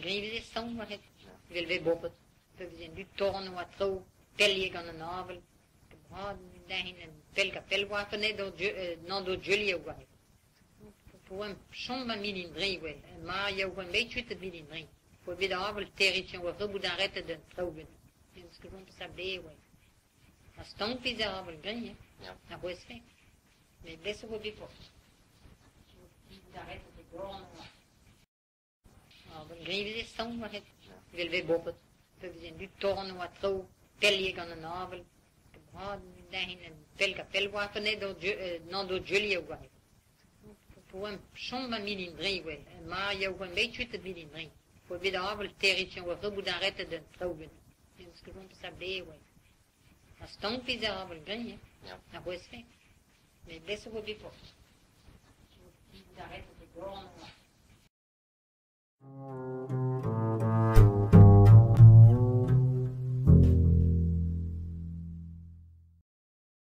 grieve stone wat het wil we boppen. We zijn nu tornen wat trouw pelje aan de navel. Ah, daarin een pel wapen net door Julia wat. Voor een somber midden drie wel. Maar je een beetje te midden drie. Voor bij de avond territion wat we dan redden de trouwen. Dus gewoon te sabler wel. Als stonk is de avond drie, ja. Dat was weg. Mais best wel bij post. Daar redden de groen. Maar grieve stone wat het wil we boppen. We zijn nu tornen wat trouw pelje aan de navel. Ah, daarin een pel wapen net door Julia wat. Voor een somber midden drie wel. Maar je een beetje te midden drie. Voor bij de avond territion wat we dan redden de trouwen. Dus gewoon te sabler wel. Als stonk is de avond drie, ja. Dat was weg. Mais best wel bij post. Daar redden de groen.